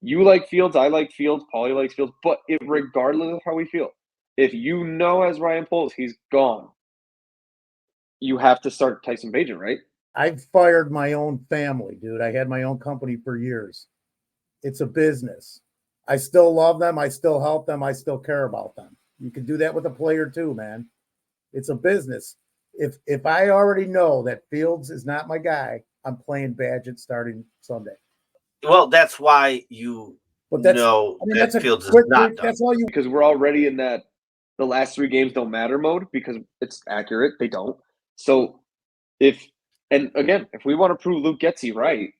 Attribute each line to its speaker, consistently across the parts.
Speaker 1: You like Fields, I like Fields, Paulie likes Fields, but regardless of how we feel, if you know as Ryan Poles he's gone, you have to start Tyson Bagent, right?
Speaker 2: I've fired my own family, dude. I had my own company for years. It's a business. I still love them. I still help them. I still care about them. You can do that with a player too, man. It's a business. If I already know that Fields is not my guy, I'm playing Badgett starting Sunday.
Speaker 3: Well, that's why you
Speaker 2: But
Speaker 3: know
Speaker 2: that's
Speaker 3: that
Speaker 2: a
Speaker 3: Fields is
Speaker 2: quick.
Speaker 3: not done.
Speaker 2: That's all you.
Speaker 1: Because we're already in that the last 3 games don't matter mode because it's accurate. They don't. So and again, if we want to prove Luke Getsy right,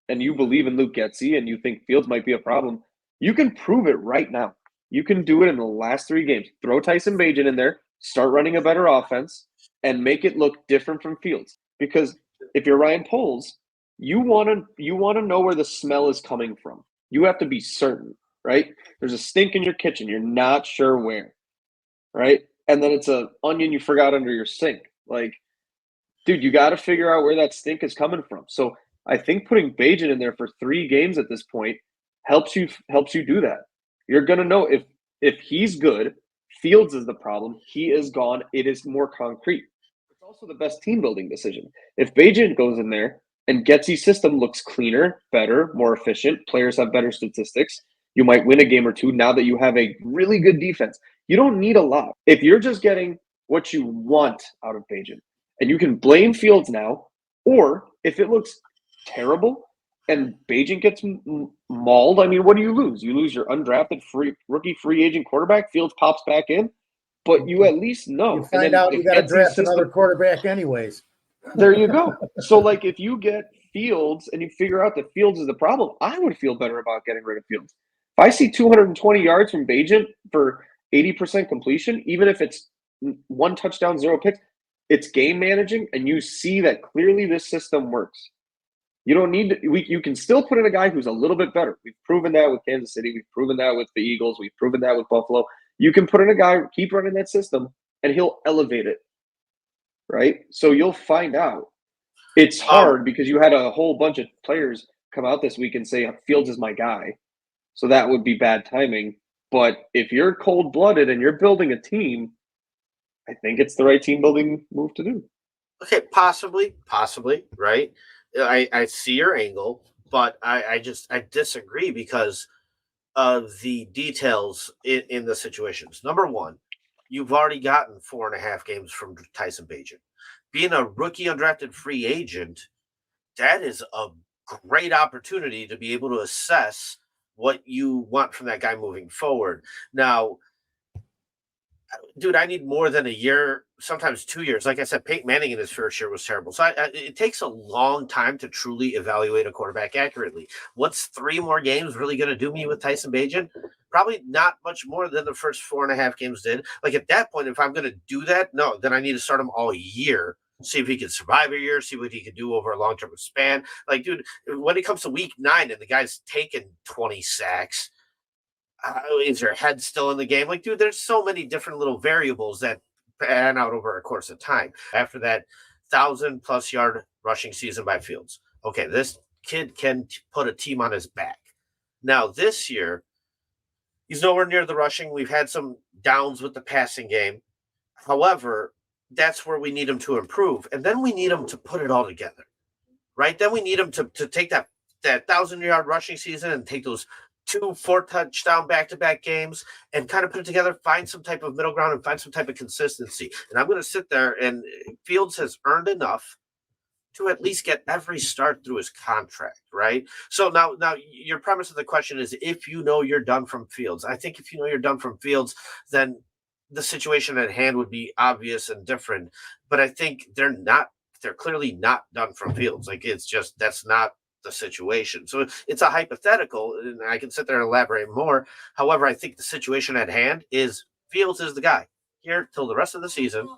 Speaker 1: and you believe in Luke Getsy and you think Fields might be a problem, you can prove it right now. You can do it in the last 3 games. Throw Tyson Bagent in there, start running a better offense, and make it look different from Fields. Because if you're Ryan Poles, you wanna know where the smell is coming from. You have to be certain, right? There's a stink in your kitchen. You're not sure where, right? And then it's a onion you forgot under your sink. Like, dude, you got to figure out where that stink is coming from. So I think putting Bajan in there for 3 games at this point helps you do that. You're gonna know if he's good, Fields is the problem. He is gone. It is more concrete. It's also the best team building decision. If Bajan goes in there and Getsy's system looks cleaner, better, more efficient, players have better statistics, you might win a game or two now that you have a really good defense. You don't need a lot. If you're just getting what you want out of Bajan, and you can blame Fields now, or if it looks terrible and Bagent gets mauled, I mean, what do you lose? You lose your undrafted rookie free agent quarterback. Fields pops back in, but you at least know.
Speaker 2: You find out you got to draft another quarterback anyways.
Speaker 1: There you go. So, like, if you get Fields and you figure out that Fields is the problem, I would feel better about getting rid of Fields. If I see 220 yards from Bagent for 80% completion, even if it's 1 touchdown, 0 picks, it's game managing, and you see that clearly this system works. You don't need to, you can still put in a guy who's a little bit better. We've proven that with Kansas City. We've proven that with the Eagles. We've proven that with Buffalo. You can put in a guy, keep running that system, and he'll elevate it, right? So you'll find out. It's hard because you had a whole bunch of players come out this week and say Fields is my guy. So that would be bad timing. But if you're cold-blooded and you're building a team, I think it's the right team building move to do.
Speaker 3: Okay, possibly, right? I see your angle, but I disagree because of the details in the situations. Number one, you've already gotten 4.5 games from Tyson Bagent. Being a rookie undrafted free agent, that is a great opportunity to be able to assess what you want from that guy moving forward. Now, dude, I need more than a year, sometimes 2 years. Like I said, Peyton Manning in his first year was terrible. So it takes a long time to truly evaluate a quarterback accurately. What's 3 more games really going to do me with Tyson Bagent? Probably not much more than the first 4.5 games did. Like at that point, if I'm going to do that, no, then I need to start him all year. See if he can survive a year, see what he can do over a long-term span. Like, dude, when it comes to week 9 and the guy's taking 20 sacks, is your head still in the game? Like, dude, there's so many different little variables that pan out over a course of time. After that 1,000+ yard rushing season by Fields, okay, this kid can put a team on his back. Now, this year, he's nowhere near the rushing. We've had some downs with the passing game. However, that's where we need him to improve. And then we need him to put it all together, right? Then we need him to take that 1,000-yard rushing season and take those 2 4-touchdown back-to-back games and kind of put it together, find some type of middle ground and find some type of consistency. And I'm going to sit there, and Fields has earned enough to at least get every start through his contract, right? So now your premise of the question is if you know you're done from Fields. I think if you know you're done from Fields, then the situation at hand would be obvious and different. But I think they're clearly not done from Fields. Like, it's just, that's not the situation. So it's a hypothetical, and I can sit there and elaborate more. However, I think the situation at hand is Fields is the guy here till the rest of the season.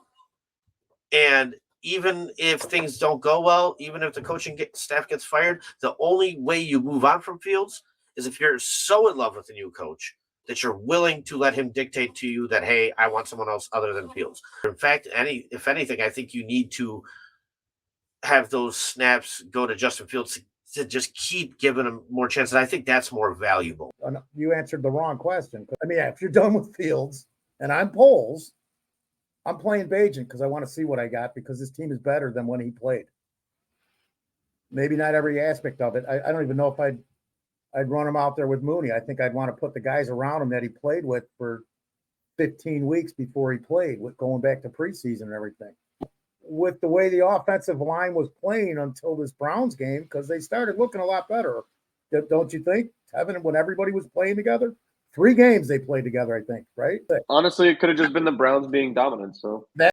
Speaker 3: And even if things don't go well, even if the coaching staff gets fired, the only way you move on from Fields is if you're so in love with the new coach that you're willing to let him dictate to you that, hey, I want someone else other than Fields. In fact, if anything, I think you need to have those snaps go to Justin Fields to to just keep giving him more chances. I think that's more valuable.
Speaker 2: You answered the wrong question. I mean, if you're done with Fields and I'm Poles, I'm playing Bajan because I want to see what I got because this team is better than when he played. Maybe not every aspect of it. I don't even know if I'd run him out there with Mooney. I think I'd want to put the guys around him that he played with for 15 weeks before he played, with going back to preseason and everything. With the way the offensive line was playing until this Browns game, because they started looking a lot better. Don't you think, Kevin, when everybody was playing together? 3 games they played together, I think, right?
Speaker 1: Honestly, it could have just been the Browns being dominant. So